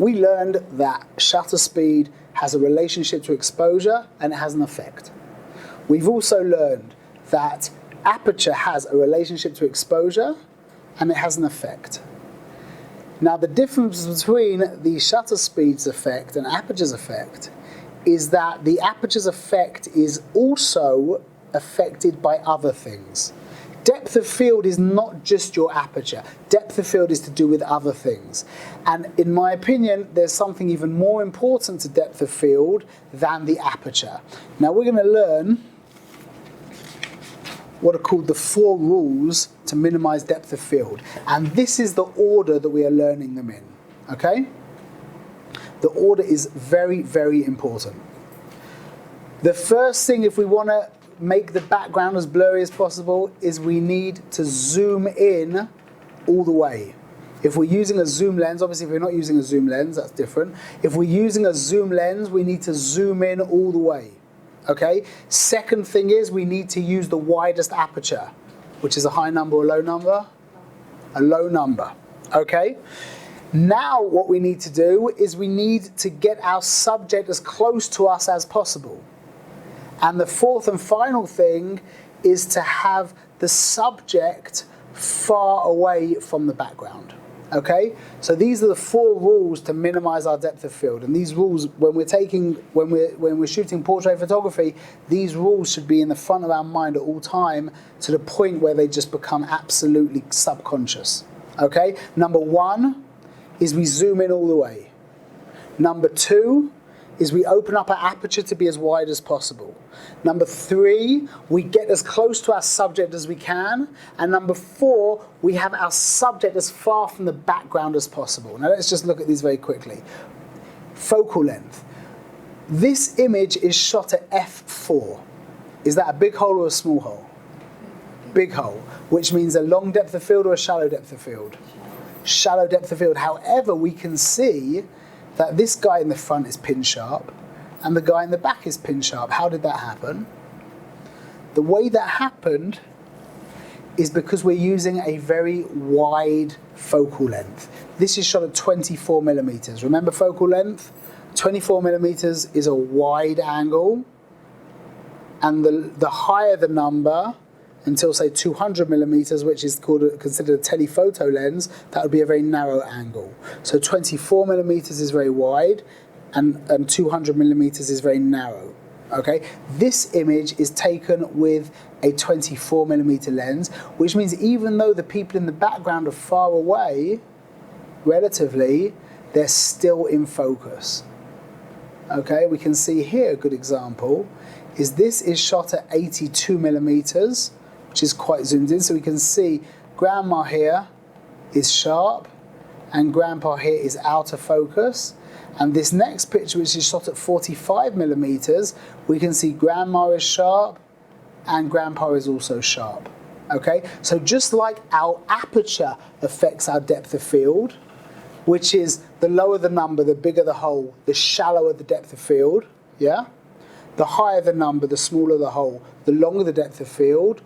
we learned that shutter speed has a relationship to exposure and it has an effect. We've also learned that aperture has a relationship to exposure and it has an effect. Now, the difference between the shutter speed's effect and aperture's effect is that the aperture's effect is also affected by other things. Depth of field is not just your aperture. Depth of field is to do with other things. And in my opinion, there's something even more important to depth of field than the aperture. Now, we're going to learn what are called the 4 rules to minimize depth of field. And this is the order that we are learning them in, okay? The order is very, very important. The first thing, if we want to make the background as blurry as possible, is we need to zoom in all the way. If we're using a zoom lens, obviously if we're not using a zoom lens, that's different. If we're using a zoom lens, we need to zoom in all the way. Okay? Second thing is we need to use the widest aperture, which is a high number or low number? A low number. Okay? Now what we need to do is we need to get our subject as close to us as possible. And the fourth and final thing is to have the subject far away from the background. Okay, so these are the 4 rules to minimize our depth of field. And these rules, when we're shooting portrait photography, these rules should be in the front of our mind at all time, to the point where they just become absolutely subconscious. Okay, number 1 is we zoom in all the way. Number 2 is we open up our aperture to be as wide as possible. Number 3, we get as close to our subject as we can. And number 4, we have our subject as far from the background as possible. Now let's just look at these very quickly. Focal length. This image is shot at f4. Is that a big hole or a small hole? Big hole, which means a long depth of field or a shallow depth of field? Shallow depth of field. However, we can see that this guy in the front is pin sharp and the guy in the back is pin sharp. How did that happen? The way that happened is because we're using a very wide focal length. This is shot at 24 millimeters. Remember focal length? 24 millimeters is a wide angle, and the higher the number, until say 200 millimeters, which is considered a telephoto lens, that would be a very narrow angle. So 24 millimeters is very wide, and 200 millimeters is very narrow. Okay, this image is taken with a 24 millimeter lens, which means even though the people in the background are far away, relatively, they're still in focus. Okay, we can see here a good example is this is shot at 82 millimeters, which is quite zoomed in, so we can see grandma here is sharp and grandpa here is out of focus. And this next picture, which is shot at 45 millimeters, we can see grandma is sharp and grandpa is also sharp. Okay, so just like our aperture affects our depth of field, which is the lower the number, the bigger the hole, the shallower the depth of field, yeah? The higher the number, the smaller the hole, the longer the depth of field.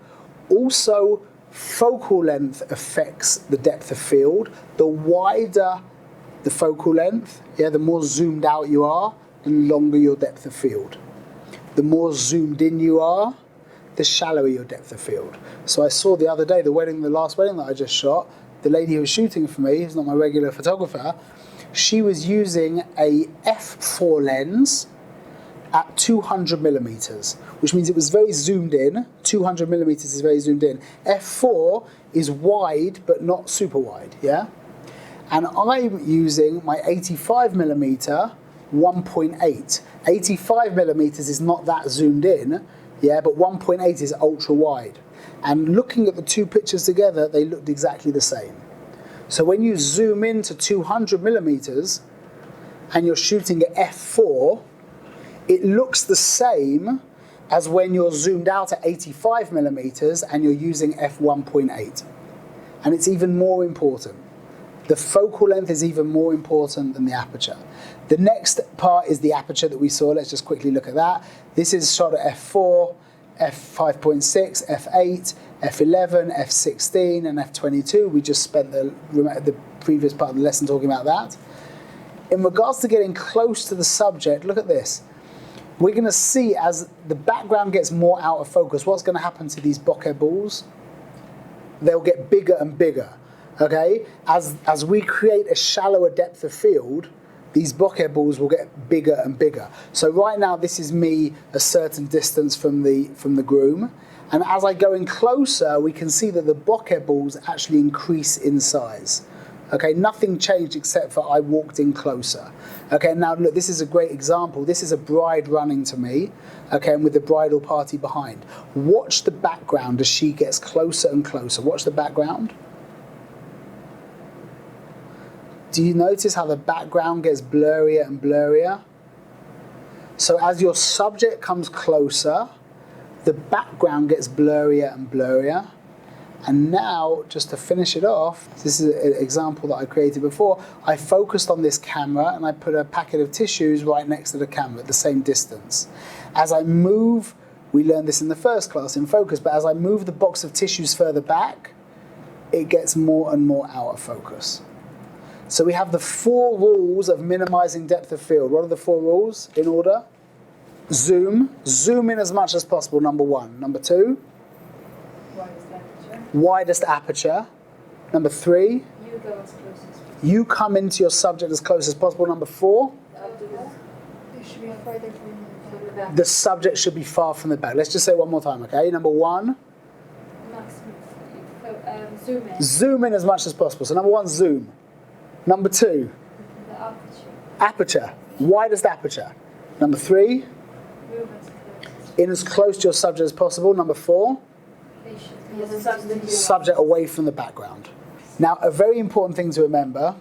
Also, focal length affects the depth of field. The wider the focal length, yeah, the more zoomed out you are, the longer your depth of field. The more zoomed in you are, the shallower your depth of field. So I saw the other day, the last wedding that I just shot, the lady who was shooting for me, who's not my regular photographer, she was using a f4 lens at 200 millimeters, which means it was very zoomed in. 200 millimeters is very zoomed in. F4 is wide, but not super wide, yeah? And I'm using my 85 millimeter 1.8. 85 millimeters is not that zoomed in, yeah, but 1.8 is ultra wide. And looking at the two pictures together, they looked exactly the same. So when you zoom into 200 millimeters and you're shooting at f4, it looks the same as when you're zoomed out at 85 millimeters and you're using f1.8. And it's even more important. The focal length is even more important than the aperture. The next part is the aperture that we saw. Let's just quickly look at that. This is shot at f4, f5.6, f8, f11, f16, and f22. We just spent the previous part of the lesson talking about that. in regards to getting close to the subject, look at this. We're going to see as the background gets more out of focus, what's going to happen to these bokeh balls? They'll get bigger and bigger, okay? As we create a shallower depth of field, these bokeh balls will get bigger and bigger. So right now, this is me a certain distance from the groom. And as I go in closer, we can see that the bokeh balls actually increase in size. Okay, nothing changed except for I walked in closer. Okay, now look, this is a great example. This is a bride running to me, okay, and with the bridal party behind. Watch the background as she gets closer and closer. Watch the background. Do you notice how the background gets blurrier and blurrier? So as your subject comes closer, the background gets blurrier and blurrier. And now, just to finish it off, this is an example that I created before. I focused on this camera and I put a packet of tissues right next to the camera at the same distance. As I move, we learned this in the first class in focus, but as I move the box of tissues further back, it gets more and more out of focus. So we have the 4 rules of minimizing depth of field. What are the 4 rules in order? Zoom in as much as possible, number 1. Number 2, widest aperture. Number 3, You go as close as possible. you come into your subject as close as possible. Number 4, It should be further from the back. the subject should be far from the back. Let's just say it one more time, okay? Number 1, Maximum. Zoom in. zoom in as much as possible. So number 1, zoom. Number 2, The aperture. aperture, widest aperture. Number 3, Move as close. in as close to your subject as possible. Number 4, They should be as subject. subject away from the background. Now, a very important thing to remember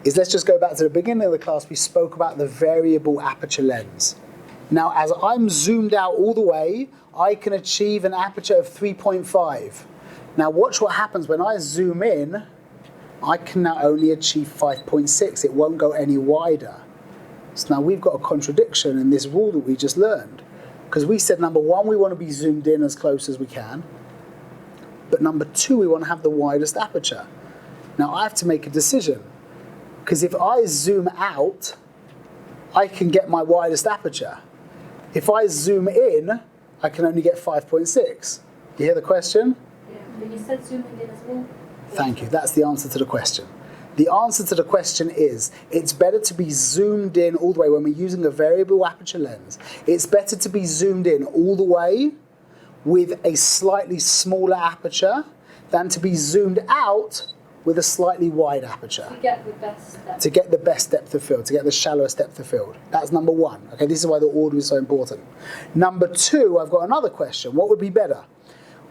is, let's just go back to the beginning of the class. We spoke about the variable aperture lens. Now, as I'm zoomed out all the way, I can achieve an aperture of 3.5. Now, watch what happens when I zoom in. I can now only achieve 5.6. It won't go any wider. So now we've got a contradiction in this rule that we just learned. Because we said, number 1, we want to be zoomed in as close as we can. But number 2, we want to have the widest aperture. Now I have to make a decision. Because if I zoom out, I can get my widest aperture. If I zoom in, I can only get 5.6. You hear the question? Yeah, but you said zooming in as well. Thank you. That's the answer to the question. The answer to the question is, it's better to be zoomed in all the way when we're using a variable aperture lens. It's better to be zoomed in all the way with a slightly smaller aperture than to be zoomed out with a slightly wide aperture. To get the best depth. To get the best depth of field, to get the shallowest depth of field. That's number 1. Okay, this is why the order is so important. Number 2, I've got another question. What would be better?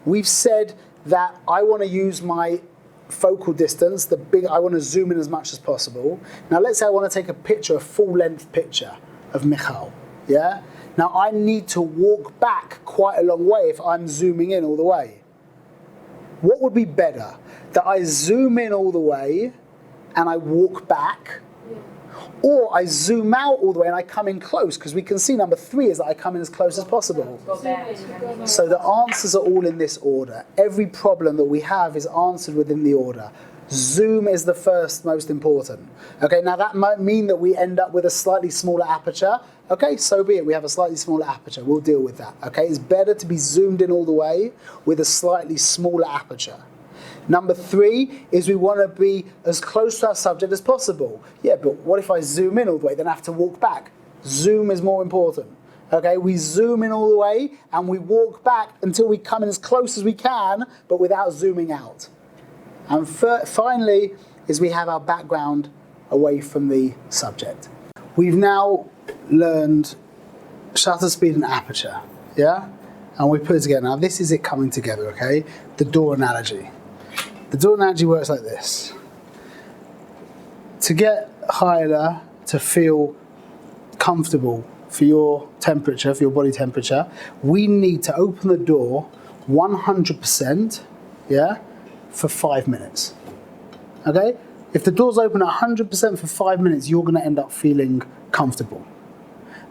We've said that I want to use my focal distance, I want to zoom in as much as possible. Now let's say I want to take a picture, a full-length picture of Michal, yeah? Now I need to walk back quite a long way if I'm zooming in all the way. What would be better? That I zoom in all the way and I walk back, or I zoom out all the way and I come in close, because we can see number 3 is that I come in as close as possible. So the answers are all in this order. Every problem that we have is answered within the order. Zoom is the first most important. Okay, now that might mean that we end up with a slightly smaller aperture. Okay, so be it. We have a slightly smaller aperture. We'll deal with that. Okay, it's better to be zoomed in all the way with a slightly smaller aperture. Number 3 is we want to be as close to our subject as possible. Yeah, but what if I zoom in all the way, then I have to walk back? Zoom is more important. Okay, we zoom in all the way and we walk back until we come in as close as we can, but without zooming out. And finally is we have our background away from the subject. We've now learned shutter speed and aperture, yeah? And we put it together. Now this is it coming together, okay? The door analogy. The door analogy works like this. To get Hyla to feel comfortable for your temperature, for your body temperature, we need to open the door 100%, yeah, for 5 minutes. Okay? If the door's open 100% for 5 minutes, you're going to end up feeling comfortable.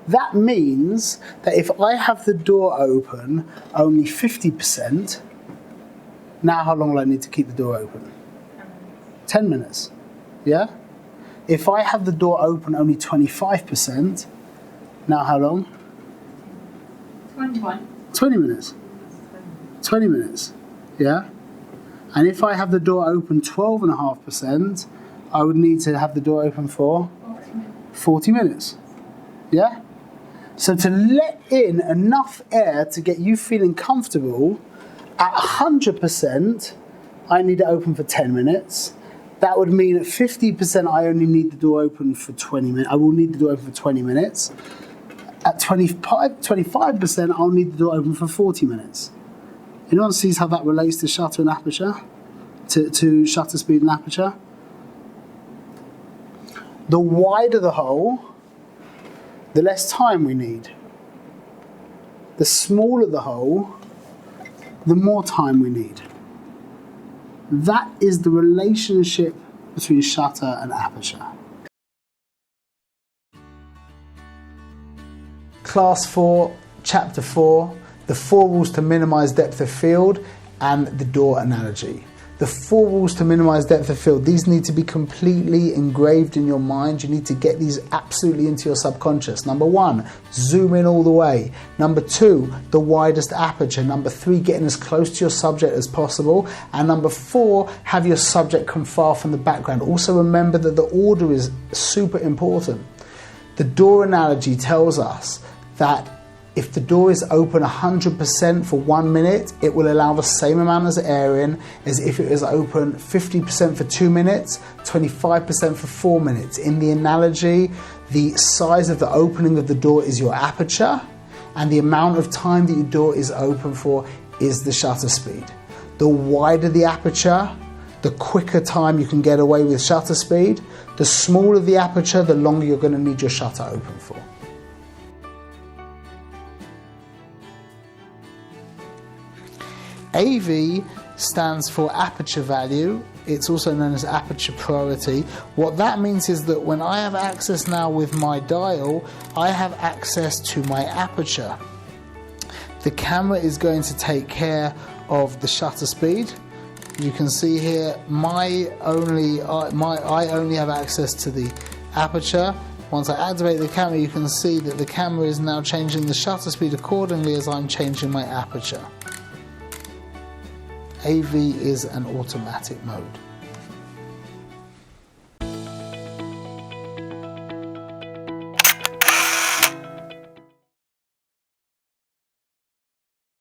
That means that if I have the door open only 50%, now how long will I need to keep the door open? 10 minutes. Yeah? If I have the door open only 25%, now how long? 20 minutes. 20 minutes, yeah? And if I have the door open 12.5%, I would need to have the door open for 40 minutes, yeah? So to let in enough air to get you feeling comfortable, at 100%, I need it open for 10 minutes. That would mean at 50%, I only need the door open for 20 minutes. I will need the door open for 20 minutes. At 25%, I'll need the door open for 40 minutes. Anyone sees how that relates to shutter and aperture? To shutter speed and aperture? The wider the hole, the less time we need. The smaller the hole, the more time we need. That is the relationship between shutter and aperture. Class 4, Chapter 4, the 4 rules to minimize depth of field and the door analogy. The 4 rules to minimize depth of field, these need to be completely engraved in your mind. You need to get these absolutely into your subconscious. Number 1, zoom in all the way. Number 2, the widest aperture. Number 3, getting as close to your subject as possible. And number 4, have your subject come far from the background. Also remember that the order is super important. The door analogy tells us that if the door is open 100% for 1 minute, it will allow the same amount of air in as if it was open 50% for 2 minutes, 25% for 4 minutes. In the analogy, the size of the opening of the door is your aperture, and the amount of time that your door is open for is the shutter speed. The wider the aperture, the quicker time you can get away with shutter speed. The smaller the aperture, the longer you're going to need your shutter open for. AV stands for aperture value. It's also known as aperture priority. What that means is that when I have access now with my dial, I have access to my aperture. The camera is going to take care of the shutter speed. You can see here, I only have access to the aperture. Once I activate the camera, you can see that the camera is now changing the shutter speed accordingly as I'm changing my aperture. AV is an automatic mode.